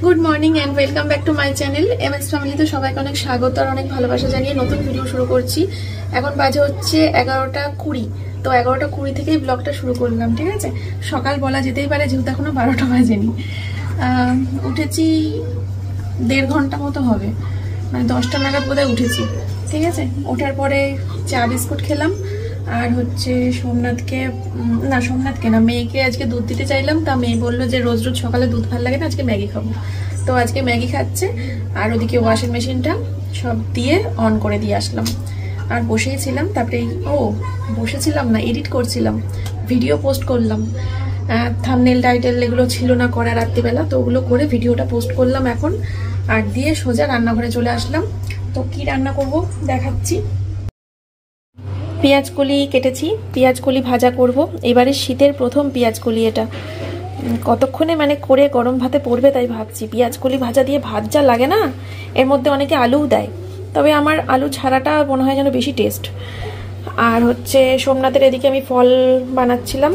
Good morning and welcome back to my channel MS ফ্যামিলিতে সবাইকে অনেক স্বাগত আর অনেক ভালোবাসা জানিয়ে নতুন ভিডিও শুরু করছি। এখন বাজে হচ্ছে 11:20। তো 11:20 থেকেই ব্লগটা শুরু করলাম, ঠিক আছে। সকাল বলা যেতেই পারে যেহেতু এখনো 12টা বাজেনি। উঠেছি 1.5 ঘন্টা মতো হবে, মানে 10টা নাগাদ বোধহয় উঠেছি, ঠিক আছে। ওঠার পরে চা বিস্কুট খেলাম আর হচ্ছে সোমনাথকে না মেয়েকে আজকে দুধ দিতে চাইলাম, তা মেয়ে বললো যে রোজ রোজ সকালে দুধ ভালো লাগে না, আজকে ম্যাগি খাবো। তো আজকে ম্যাগি খাচ্ছে আর ওদিকে ওয়াশিং মেশিনটা সব দিয়ে অন করে দিয়ে আসলাম আর বসেইছিলাম। তারপরে বসেছিলাম না, এডিট করছিলাম, ভিডিও পোস্ট করলাম। থাম্বনেল টাইটেল এগুলো ছিল না করা রাত্রিবেলা, তো ওগুলো করে ভিডিওটা পোস্ট করলাম এখন। আর দিয়ে সোজা রান্নাঘরে চলে আসলাম। তো কি রান্না করব দেখাচ্ছি। পেঁয়াজ কলি কেটেছি, পেঁয়াজ কলি ভাজা করব। এবারে শীতের প্রথম পেঁয়াজ কলি, এটা কতক্ষণে মানে করে গরম ভাতে পড়বে তাই ভাবছি। পেঁয়াজ কলি ভাজা দিয়ে ভাত যা লাগে না, এর মধ্যে অনেকে আলুও দেয়, তবে আমার আলু ছাড়াটা মনে হয় যেন বেশি টেস্ট। আর হচ্ছে সোমনাথের এদিকে আমি ফল বানাচ্ছিলাম,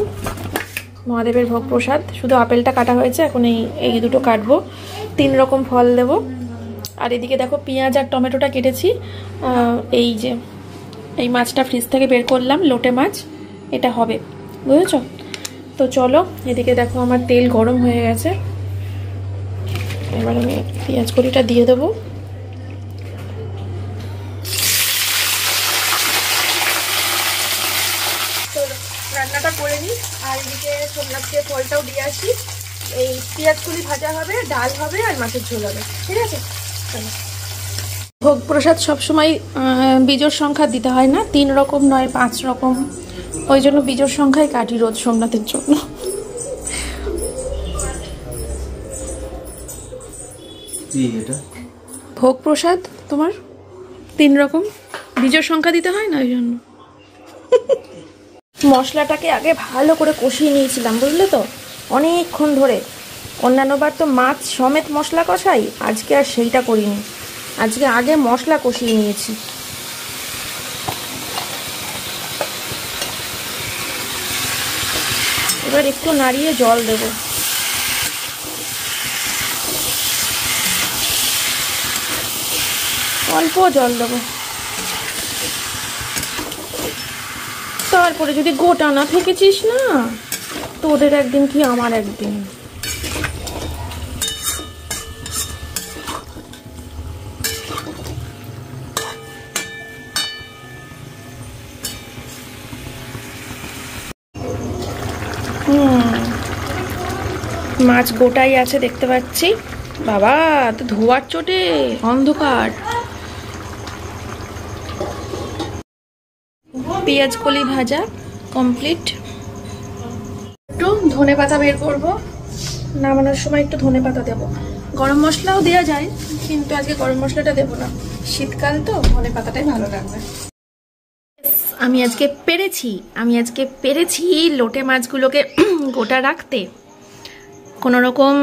মহাদেবের ভোগ প্রসাদ। শুধু আপেলটা কাটা হয়েছে, এখন এই দুটো কাটবো, 3 রকম ফল দেব। আর এদিকে দেখো পেঁয়াজ আর টমেটোটা কেটেছি। এই মাছটা ফ্রিজ থেকে বের করলাম, লোটে মাছ, এটা হবে, বুঝেছ তো। চলো, এদিকে দেখো আমার তেল গরম হয়ে গেছে, এবার আমি পেঁয়াজ কলিটা দিয়ে দেবো। চলো রান্নাটা করে নিই আর এদিকে সোমনাথকে ফলটাও দিয়ে আসি। এই পেঁয়াজ কলি ভাজা হবে, ডাল হবে আর মাছের ঝোল হবে, ঠিক আছে। চলো। ভোগ প্রসাদ সবসময় বীজোর সংখ্যা দিতে হয় না, 3 রকম নয় 5 রকম, ওই জন্য বীজোর সংখ্যাই কাটি রোজ সোমনাথের জন্য। ভোগ প্রসাদ তোমার 3 রকম, বীজোর সংখ্যা দিতে হয় না, ওই জন্য। মশলাটাকে আগে ভালো করে কষিয়ে নিয়েছিলাম, বুঝলে তো, অনেকক্ষণ ধরে। অন্যান্যবার তো মাছ সমেত মশলা কষাই, আজকে আর সেইটা করিনি, আজকে আগে মশলা কষিয়ে নিয়েছি। এবার একটু নাড়িয়ে জল দেব। অল্প জল দেব, তারপরে যদি গোটা না থেকেছিস না, তোদের একদিন কি আমার একদিন। মাছ গোটাই আছে দেখতে পাচ্ছি। বাবা, তো ধোয়ার চোটে অন্ধকার। পেঁয়াজ কলি ভাজা কমপ্লিট। একটু ধনে পাতা বের করবো, নামানোর সময় একটু ধনে পাতা দেবো। গরম মশলাও দেওয়া যায়, কিন্তু আজকে গরম মশলাটা দেবো না, শীতকাল তো ধনে পাতাটাই ভালো লাগবে। আমি আজকে পেরেছি লোটে মাছগুলোকে গোটা রাখতে। কোনো রকম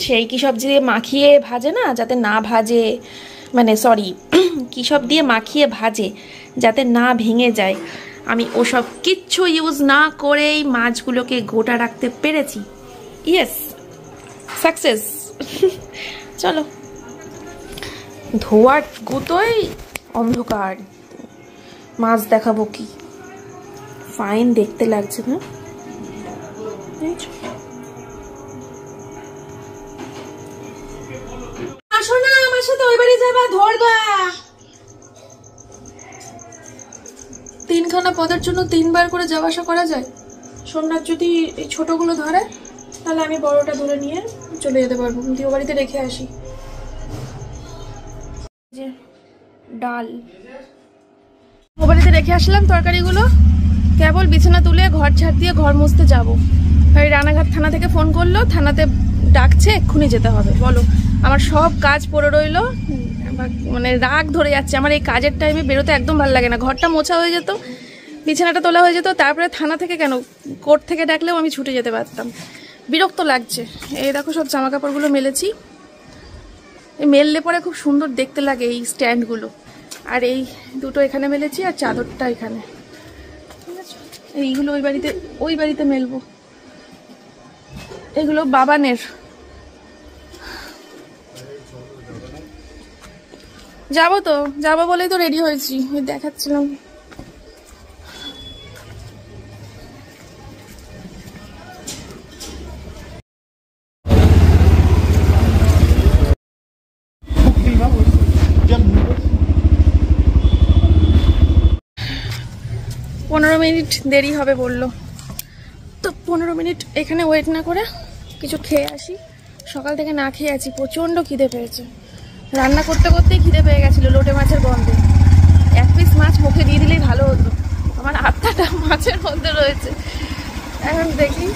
সেই কী সব দিয়ে মাখিয়ে ভাজে না, যাতে না ভাজে, মানে সরি কী সব দিয়ে মাখিয়ে ভাজে যাতে না ভেঙে যায়, আমি ওসব কিচ্ছু ইউজ না করেই মাছগুলোকে গোটা রাখতে পেরেছি। Yes, success. চলো, ধোয়ার গুতোয় অন্ধকার, মাছ দেখাবো কি, ফাইন দেখতে লাগছে না। আসো না আমার সাথে, ওই বাড়ি যাবা, ধরবা। 3খানা পদের জন্য 3 বার করে যাওয়া আসা করা যায়। সোমনাথ যদি এই ছোটগুলো ধরে, তাহলে আমি বড়টা ধরে নিয়ে চলে যেতে পারবো, কিন্তু ও বাড়িতে রেখে আসি। যে ডাল ও বাড়িতে রেখে আসলাম, তরকারিগুলো কেবল বিছানা তুলে ঘর ঝাড় দিয়ে ঘর মুছতে যাবো। ওই রানাঘাট থানা থেকে ফোন করলো, থানাতে ডাকছে, এক্ষুনি যেতে হবে। বলো, আমার সব কাজ পড়ে রইলো, মানে রাগ ধরে যাচ্ছে আমার। এই কাজের টাইমে বেরোতে একদম ভালো লাগে না। ঘরটা মোছা হয়ে যেত, বিছানাটা তোলা হয়ে যেত, তারপরে থানা থেকে কেন, কোর্ট থেকে ডাকলেও আমি ছুটে যেতে পারতাম। বিরক্ত লাগছে। এই দেখো সব জামা কাপড়গুলো মেলেছি, মেললে পরে খুব সুন্দর দেখতে লাগে এই স্ট্যান্ডগুলো। আর এই দুটো এখানে মেলেছি আর চাদরটা এখানে, ঠিক আছে। এইগুলো ওই বাড়িতে মেলবো। এগুলো বাবানের, যাবো তো, যাবো বলেই তো রেডি হয়েছি, দেখাচ্ছিলাম। পনেরো মিনিট দেরি হবে বললো, তো 15 মিনিট এখানে ওয়েট না করে কিছু খেয়ে আসি। সকাল থেকে না খেয়ে আছি, প্রচণ্ড খিদে পেয়েছে। রান্না করতে করতেই খিদে পেয়ে গেছিলো লোটে মাছের গন্ধে। এক পিস মাছ মুখে দিয়ে দিলেই ভালো হতো, আমার আত্মাটা মাছের মধ্যে রয়েছে। এখন দেখি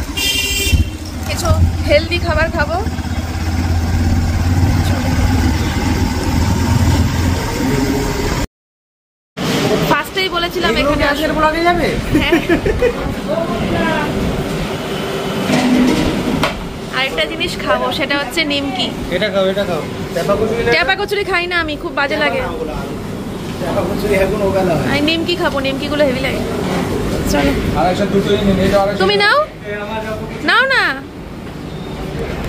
কিছু হেলদি খাবার খাবো। ফার্স্টেই বলেছিলাম এখানে আজকের ব্লগে যাবে। আরেকটা জিনিস খাবো, সেটা হচ্ছে নিমকি। এটা খাও, এটা খাও। ট্যাপা কচুরি খাই না আমি, খুব বাজে লাগে। আমি নিমকি খাবো, নিমকি গুলো হেভি লাগে। চলো তুমি নাও, নাও না।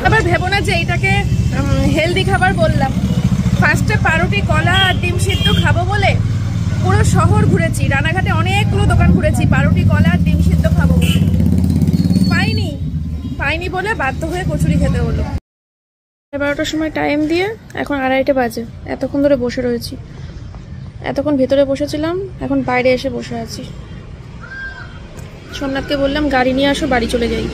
আবার ভেবো না যে এইটাকে হেলদি খাবার বললাম। ফার্স্টে পাউরুটি, কলা আর ডিম সিদ্ধ খাবো বলে পুরো শহর ঘুরেছি, রানাঘাটে অনেকগুলো দোকান ঘুরেছি পাউরুটি, কলা আর ডিম সিদ্ধ খাবো, পাইনি বলে বাধ্য হয়ে কচুরি খেতে হলো। 12টার সময় টাইম দিয়ে এখন 2:30 বাজে। এতক্ষণ ধরে বসে রয়েছি, এতক্ষণ ভেতরে বসেছিলাম, এখন বাইরে এসে বসে আছি। সোমনাথকে বললাম গাড়ি নিয়ে আসো, বাড়ি চলে যাই।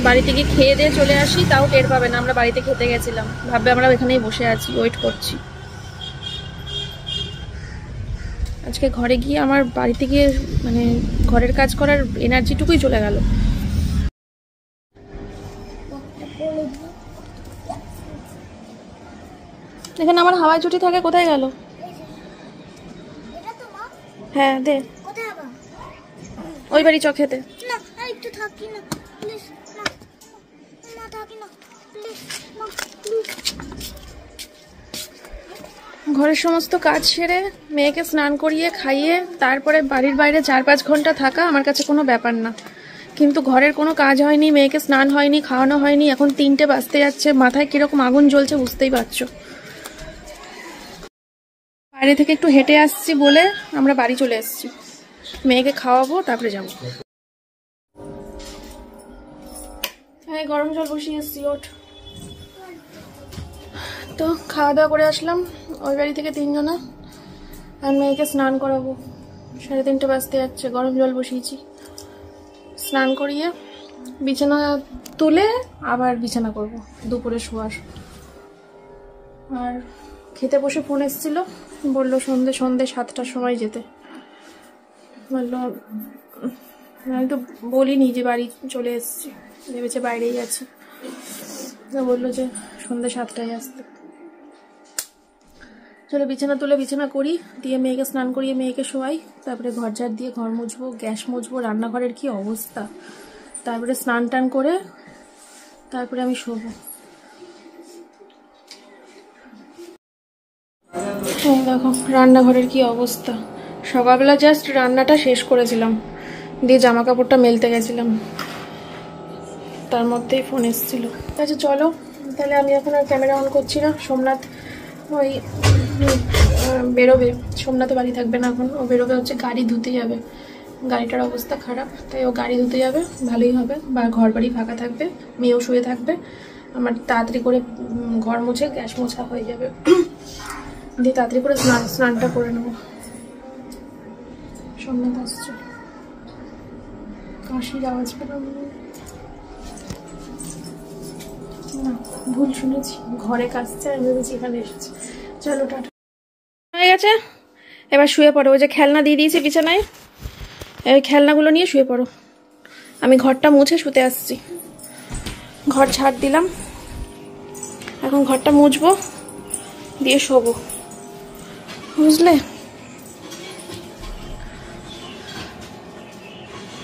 বাড়িতে গিয়ে খেয়ে দিয়ে চলে আসি, তাও টের পাবে না আমরা বাড়িতে খেতে গেছিলাম, ভাববে আমরা এখানেই বসে আছি, ওয়েট করছি। আজকে ঘরে গিয়ে আমার বাড়িতে গিয়ে মানে ঘরের কাজ করার এনার্জিটুকুই চলে গেল। এখানে আমার হাওয়াই চটি থাকে, কোথায় গেল? হ্যাঁ দে, ওই বাড়ি চ খেতে। ঘরের সমস্ত কাজ সেরে মেয়েকে স্নান করিয়ে খাইয়ে তারপরে বাড়ির বাইরে 4-5 ঘন্টা থাকা আমার কাছে কোনো ব্যাপার না, কিন্তু ঘরের কোনো কাজ হয়নি, মেয়েকে স্নান হয়নি, খাওয়ানো হয়নি, এখন 3টে বাজতে যাচ্ছে, মাথায় কিরকম আগুন জ্বলছে বুঝতেই পারছো। বাইরে থেকে একটু হেঁটে আসছি বলে আমরা বাড়ি চলে এসেছি, মেয়েকে খাওয়াবো তারপরে যাবো। হ্যাঁ গরম জল বসিয়ে এসছি, ওঠ। তো খাওয়া দাওয়া করে আসলাম ওই বাড়ি থেকে 3 জনা, আর মেয়েকে স্নান করাবো, 3:30 বাজতে যাচ্ছে, গরম জল বসিয়েছি। স্নান করিয়ে বিছানা তুলে আবার বিছানা করব দুপুরে শোয়ার। আর খেতে বসে ফোন এসেছিল, বললো সন্ধে 7টার সময় যেতে। বললো, আমি তো বলিনি যে বাড়ি চলে এসেছি, ভেবেছে বাইরেই আছি, বললো যে সন্ধে 7টায় আসতে। চলো বিছানা তুলে বিছানা করি, দিয়ে মেয়েকে স্নান করিয়ে মেয়েকে শোয়াই, তারপরে ঘর ঝাড় দিয়ে ঘর মুছবো, গ্যাস মুছবো, রান্নাঘরের কি অবস্থা, তারপরে স্নান টান করে তারপরে আমি শোবো। দেখো রান্নাঘরের কি অবস্থা, সকালবেলা জাস্ট রান্নাটা শেষ করেছিলাম, দিয়ে জামা কাপড়টা মেলতে গেছিলাম, তার মধ্যেই ফোন এসেছিল। আচ্ছা চলো তাহলে, আমি এখন আর ক্যামেরা অন করছি না। সোমনাথ ওই বেরোবে, সোমনাথ বাড়ি থাকবে না এখন, ও বেরোবে হচ্ছে গাড়ি ধুতে যাবে, গাড়িটার অবস্থা খারাপ, তাই ও গাড়ি ধুতে যাবে, ভালোই হবে, বা ঘর বাড়ি ফাঁকা থাকবে, মেয়েও শুয়ে থাকবে, আমার তাড়াতাড়ি করে ঘর মুছে গ্যাস মোছা হয়ে যাবে, দিয়ে তাড়াতাড়ি করে স্নানটা করে নেবো। সোমনাথ আসছে, কাশির আওয়াজ পেলাম না, ভুল শুনেছি, ঘরে কাশছে, আমি ভেবেছি এখানে এসেছি। চলো টাটা, হয়ে গেছে, এবার শুয়ে পড়ো। ওই যে খেলনা দিয়ে দিয়েছি বিছানায়, এই খেলনাগুলো নিয়ে শুয়ে পড়ো, আমি ঘরটা মুছে শুতে আসছি। ঘর ঝাড় দিলাম, এখন ঘরটা মুছবো, দিয়ে শোবো, বুঝলে?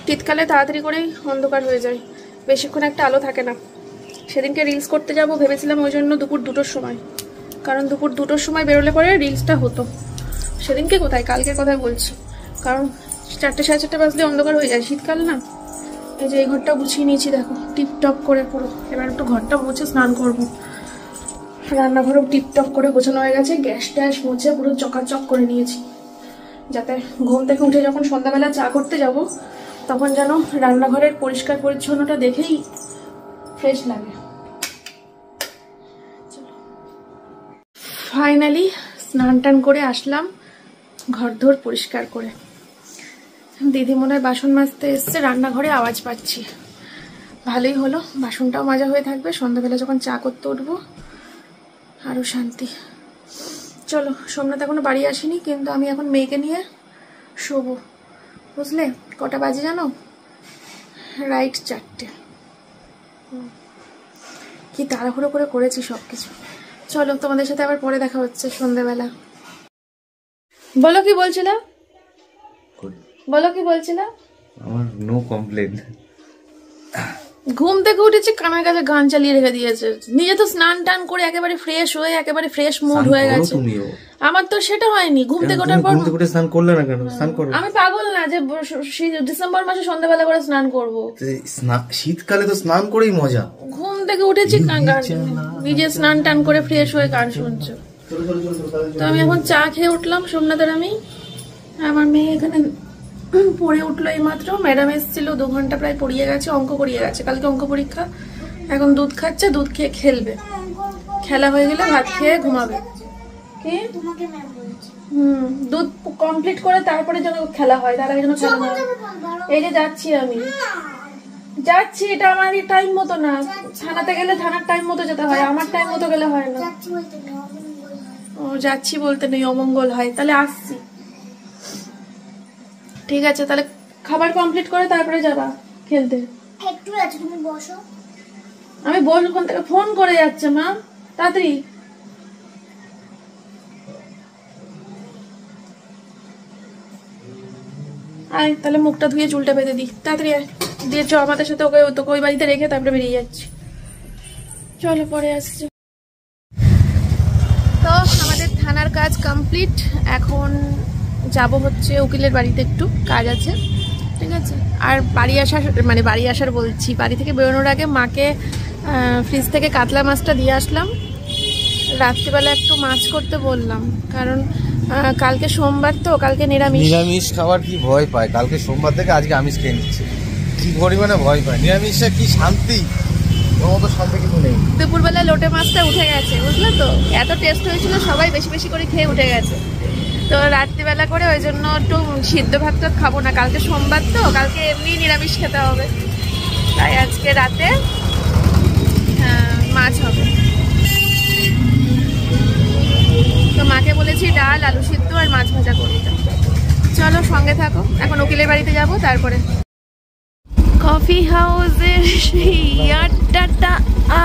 শীতকালে তাড়াতাড়ি করেই অন্ধকার হয়ে যায়, বেশিক্ষণ একটা আলো থাকে না। সেদিনকে রিলস করতে যাব ভেবেছিলাম, ওই জন্য দুপুর 2টোর সময়, কারণ দুপুর 2টোর সময় বেরোলে পরে রিলসটা হতো। সেদিনকে কোথায়, কালকের কথাই বলছি, কারণ 4টে 4:30 বাজলে অন্ধকার হয়ে যায়, শীতকাল না। এই যে এই ঘরটা গুছিয়ে নিয়েছি দেখো, টিপটপ করে পুরো। এবার একটু ঘরটা মুছে স্নান করবো, রান্নাঘরও টিপটপ করে গোছানো হয়ে গেছে, গ্যাস ট্যাস মুছে পুরো চকাচক করে নিয়েছি, যাতে ঘুম থেকে উঠে যখন সন্ধ্যাবেলা চা করতে যাব তখন যেন রান্নাঘরের পরিষ্কার পরিচ্ছন্নতা দেখেই ফ্রেশ লাগে। ফাইনালি স্নান টান করে আসলাম, ঘরদোর পরিষ্কার করে। দিদি মনে হয় বাসন মাজতে এসছে, রান্নাঘরে আওয়াজ পাচ্ছি। ভালোই হলো, বাসনটাও মাজা হয়ে থাকবে, সন্ধ্যাবেলা যখন চা করতে উঠবো আরো শান্তি। চলো, সোমনাথ এখনো বাড়ি আসেনি, কিন্তু আমি এখন মেয়েকে নিয়ে শোবো, বুঝলে? কটা বাজে জানো? রাইট 4টে। কি তাড়াহুড়ো করে করেছি সবকিছু। চলো, তোমাদের সাথে আবার পরে দেখা হচ্ছে সন্ধ্যাবেলা। বলো কি বলছিলা? বলো কি বলছিলা? আমার নো কমপ্লেন। ঘুম থেকে উঠেছে, কানের কাছে গান চালিয়ে রেখে দিয়েছে। নিজে তো স্নান টান করে একেবারে ফ্রেশ হয়ে একেবারে ফ্রেশ মুড হয়ে গেছে। আমার তো সেটা হয়নি। ঘুম থেকে ওঠার পর স্নান করলে না কেন? স্নান করো। আমি পাগল না যে ডিসেম্বর মাসে সন্ধ্যাবেলা করে স্নান করব। শীতকালে তো স্নান করেই মজা। ঘুম থেকে উঠেছি, নিজে স্নান টান করে ফ্রেশ হয়ে গান শুনছো। তো আমি এখন চা খেয়ে উঠলাম, সোমনাথের আমি। আমার মেয়ে এখানে পড়ে উঠলো এই মাত্র। ম্যাডাম এসেছিল, 2 ঘন্টা প্রায় পড়িয়ে গেছে, অঙ্ক করিয়ে গেছে। কালকে অঙ্ক পরীক্ষা। এখন দুধ খাচ্ছে, দুধ খেয়ে খেলবে। খেলা হয়ে গেলে ভাত খেয়ে ঘুমাবে। কি? দুধ কমপ্লিট করে তারপরে যেন খেলা হয়, তার আগে যেন খেলা না। এই যে যাচ্ছি আমি, যাচ্ছি। এটা আমার টাইম মতো না। থানাতে গেলে থানার টাইম মতো যেতে হয়, আমার টাইম মতো গেলে হয় না। ও, যাচ্ছি বলতে নেই, অমঙ্গল হয়। তাহলে আসছি, ঠিক আছে? তাহলে খাবার কমপ্লিট করে তারপরে যাবা খেলতে। একটু আছে, তুমি বসো। আমি বলবো, কোন থেকে ফোন করে যাচ্ছে মা, তাড়াতাড়ি। আয়, তাহলে মুখটা ধুয়ে চুলটা বেঁধে দিই, তাড়াতাড়ি আয়। দিয়ে চ আমাদের সাথে, তোকে ওই বাড়িতে রেখে তারপরে বেরিয়ে যাচ্ছি। চলো, পরে আসছি। তো আমাদের থানার কাজ কমপ্লিট। এখন যাব হচ্ছে উকিলের বাড়িতে, একটু কাজ আছে, ঠিক আছে? আর বাড়ি আসার বলছি, বাড়ি থেকে বেরোনোর আগে মাকে ফ্রিজ থেকে কাতলা মাছটা দিয়ে আসলাম। রাত্রিবেলা একটু মাছ করতে বললাম, কারণ কালকে সোমবার তো, কালকে নিরামিষ খাবার কি ভয় পায়। কালকে সোমবার থেকে আজকে আমিষ খেয়ে নিচ্ছে, কি পরিমাণে ভয় পায়। নিরামিষে কি শান্তি, শান্তি কিছু নেই। দুপুরবেলা লোটে মাছটা উঠে গেছে, বুঝলে তো? এত টেস্ট হয়েছিল, সবাই বেশি বেশি করে খেয়ে উঠে গেছে। তো রাত্রিবেলা করে ওই জন্য একটু সিদ্ধ ভাত খাবো না, কালকে সোমবার তো, কালকে এমনি নিরামিষ খেতে হবে। তাই আজকে রাতে মাছ হবে। তো মাকে বলেছি ডাল, আলু সিদ্ধ আর মাছ ভাজা করতে। চলো, সঙ্গে থাকো। এখন উকিলের বাড়িতে যাব, তারপরে কফি হাউসের সেই আড্ডাটা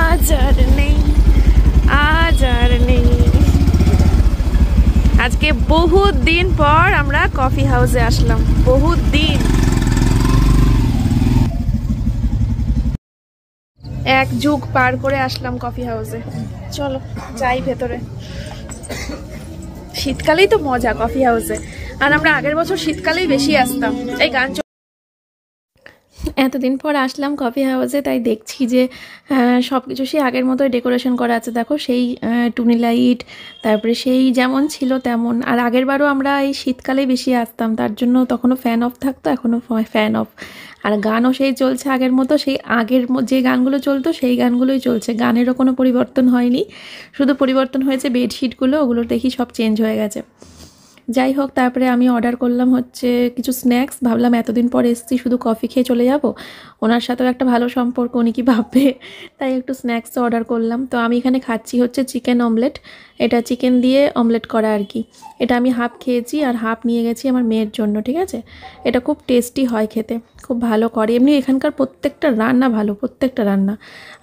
আজ আর নেই, আজ আর নেই। আজকে বহুত দিন পর আমরা কফি হাউসে আসলাম, বহুত দিন। এক যুগ পার করে আসলাম কফি হাউসে। চলো যাই ভেতরে। শীতকালেই তো মজা কফি হাউসে, আর আমরা আগের বছর শীতকালেই বেশি আসতাম। এই গান এতদিন পর আসলাম কফি হাউসে, তাই দেখছি যে সব কিছু সেই আগের মতোই ডেকোরেশন করা আছে। দেখো, সেই টুনি লাইট, তারপরে সেই যেমন ছিল তেমন। আর আগের বারও আমরা এই শীতকালেই বেশি আসতাম, তার জন্য তখনও ফ্যান অফ থাকতো, এখনও ফ্যান অফ। আর গানও সেই চলছে আগের মতো, সেই আগের যে গানগুলো চলতো সেই গানগুলোই চলছে, গানেরও কোনো পরিবর্তন হয়নি। শুধু পরিবর্তন হয়েছে বেডশিটগুলো, ওগুলো দেখি সব চেঞ্জ হয়ে গেছে। যাই হোক, তারপরে আমি অর্ডার করলাম হচ্ছে কিছু স্ন্যাক্স। ভাবলাম এতদিন পর এসেছি, শুধু কফি খেয়ে চলে যাব, ওনার সাথেও একটা ভালো সম্পর্ক, উনি কি ভাববে, তাই একটু স্ন্যাক্সও অর্ডার করলাম। তো আমি এখানে খাচ্ছি হচ্ছে চিকেন অমলেট। এটা চিকেন দিয়ে অমলেট করা আর কি। এটা আমি হাফ খেয়েছি আর হাফ নিয়ে গেছি আমার মেয়ের জন্য, ঠিক আছে? এটা খুব টেস্টি হয় খেতে, খুব ভালো করে। এমনি এখানকার প্রত্যেকটা রান্না ভালো, প্রত্যেকটা রান্না।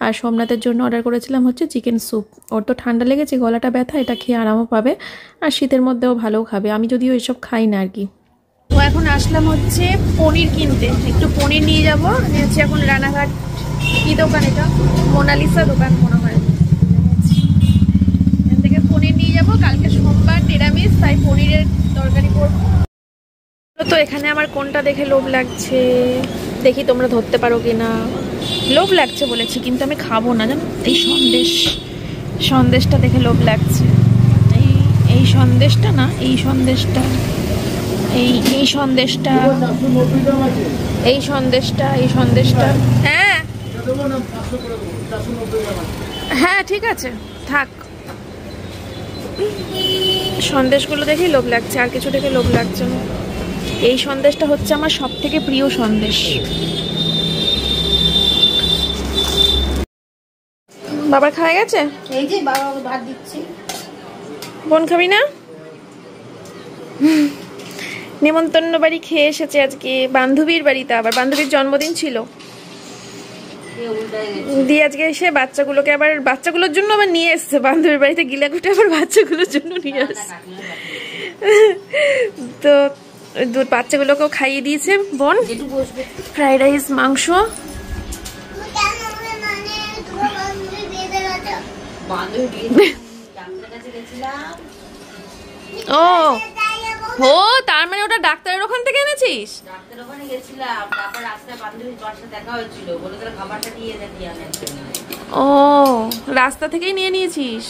আর সোমনাথের জন্য অর্ডার করেছিলাম হচ্ছে চিকেন স্যুপ। ওর তো ঠান্ডা লেগেছে, গলাটা ব্যথা, এটা খেয়ে আরামও পাবে, আর শীতের মধ্যেও ভালোও খাবে। আমি যদিও এসব খাই না আর কি। তো এখন আসলাম হচ্ছে পনির কিনতে, একটু পনির নিয়ে যাবো। হচ্ছে এখন রানাঘাট, কি দোকান এটা? মোনালিসা দোকান মনে হয়। এখান থেকে পনির নিয়ে যাবো, কালকে সোমবার নিরামিষ, তাই পনিরের তরকারি করবো। তো এখানে আমার কোনটা দেখে লোভ লাগছে, দেখি তোমরা ধরতে পারো কিনা। লোভ লাগছে বলেছি, কিন্তু আমি খাবো না, জানো? এই সন্দেশ সন্দেশটা দেখে লোভ লাগছে। এই সন্দেশটা না, এই সন্দেশটা, এই সন্দেশটা, এই সন্দেশটা, এই সন্দেশটা। হ্যাঁ হ্যাঁ ঠিক আছে থাক। সন্দেশগুলো দেখেই লোভ লাগছে, আর কিছু দেখে লোভ লাগছে না। এই সন্দেশটা হচ্ছে আমার সব থেকে প্রিয় সন্দেশ। বাবার খাওয়া গেছে? এই যে বাবা ভাত দিচ্ছি। বোন খাবি না? নেমন্তন্ন বাড়ি খেয়ে এসেছে আজকে, বান্ধবীর বাড়িতে। আবার বান্ধবীর জন্মদিন ছিল দিয়ে আজকে এসে বাচ্চাগুলোকে আবার, বাচ্চাগুলোর জন্য আবার নিয়ে এসছে বান্ধবীর বাড়িতে। গিলাগুটে আবার বাচ্চাগুলোর জন্য নিয়ে আসছে। তো বাচ্চাগুলোকেও খাইয়ে দিয়েছে বোন। ফ্রাইড রাইস, মাংস। ও ও তার মানে ওটা ডাক্তারের ওখান থেকে এনেছিস? ডাক্তারের ওখানে গেছিলাম, তারপর রাস্তায় বান্ধবীর সাথে দেখা হয়েছিল, বলে তারা খাবারটা দিয়ে আনে। ও রাস্তা থেকেই নিয়ে নিয়েছিস?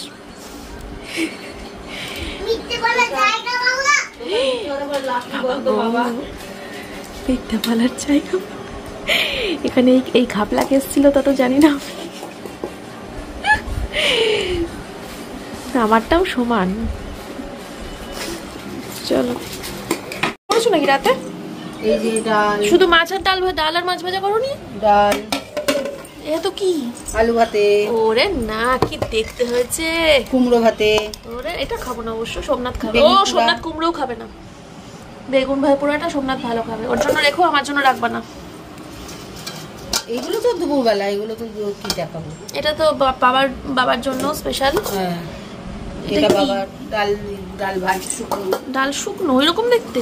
মিথ্যে বলার জায়গা বাবা। মিথ্যে বলার জায়গা। এখানে এই ঘাপলা কেস ছিল তা তো জানি না। আমারটাও সমান। চলো করেছো নাকি রাতে? এই যে ডাল, শুধু মাছ আর ডাল, ডাল আর মাছ ভাজা করোনি? ডাল, এ তো কি? আলু ভাতে, ওরে না কি দেখতে হয়েছে। কুমড়ো ভাতে। ওরে এটা খাবো না অবশ্য, সোমনাথ খাবে। ও সোমনাথ কুমড়োও খাবে না। বেগুন ভাই পোড়াটা সোমনাথ ভালো খাবে, ওর জন্য রেখো, আমার জন্য রাখবা না। এইগুলো তো দুপুরবেলা, এগুলো তো কি দেখাবো। এটা তো বাবার জন্য স্পেশাল। হ্যাঁ এটা বাবার ডাল, ডাল ভাত শুকনো, ডাল শুকনো এরকম দেখতে।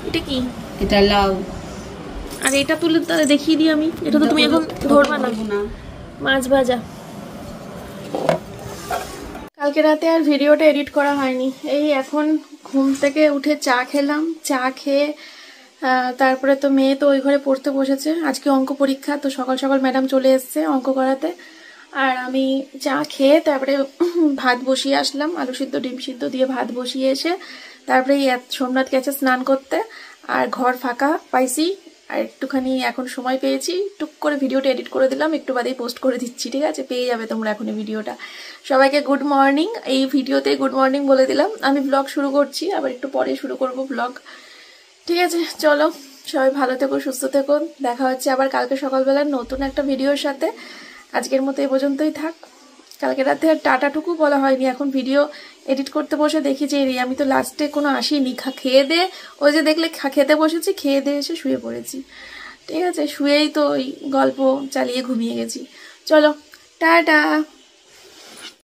এটা কি? এটা লাউ। আর এটা তুলে দেখিয়ে দিই আমি। এটা তো তুমি এখন ধরবা না। মাছ ভাজা। কালকে রাতে আর ভিডিওটা এডিট করা হয়নি। এই এখন ঘুম থেকে উঠে চা খেলাম। চা খেয়ে তারপরে তো মেয়ে তো ওই ঘরে পড়তে বসেছে। আজকে অঙ্ক পরীক্ষা, তো সকাল সকাল ম্যাডাম চলে এসছে অঙ্ক করাতে। আর আমি চা খেয়ে তারপরে ভাত বসিয়ে আসলাম, আলু সিদ্ধ ডিম সিদ্ধ দিয়ে ভাত বসিয়ে এসে তারপরে সোমনাথ গেছে স্নান করতে। আর ঘর ফাঁকা পাইছি, আর একটুখানি এখন সময় পেয়েছি, টুক করে ভিডিওটা এডিট করে দিলাম, একটু বাদেই পোস্ট করে দিচ্ছি। ঠিক আছে, পেয়ে যাবে তোমরা এখন এই ভিডিওটা। সবাইকে গুড মর্নিং। এই ভিডিওতে গুড মর্নিং বলে দিলাম। আমি ব্লগ শুরু করছি, আবার একটু পরে শুরু করব ব্লগ। ঠিক আছে চলো, সবাই ভালো থেকো, সুস্থ থেকো। দেখা হচ্ছে আবার কালকে সকালবেলা নতুন একটা ভিডিওর সাথে। আজকের মতো এই পর্যন্তই থাক। কালকে রাতে আর টাটাটুকু বলা হয়নি। এখন ভিডিও এডিট করতে বসে দেখি যে আমি তো লাস্টে কোনো আসিনি। খেয়ে দে, ওই যে দেখলে খেতে বসেছি, খেয়ে দিয়ে এসে শুয়ে পড়েছি। ঠিক আছে, শুয়েই তো ওই গল্প চালিয়ে ঘুমিয়ে গেছি। চলো টাটা।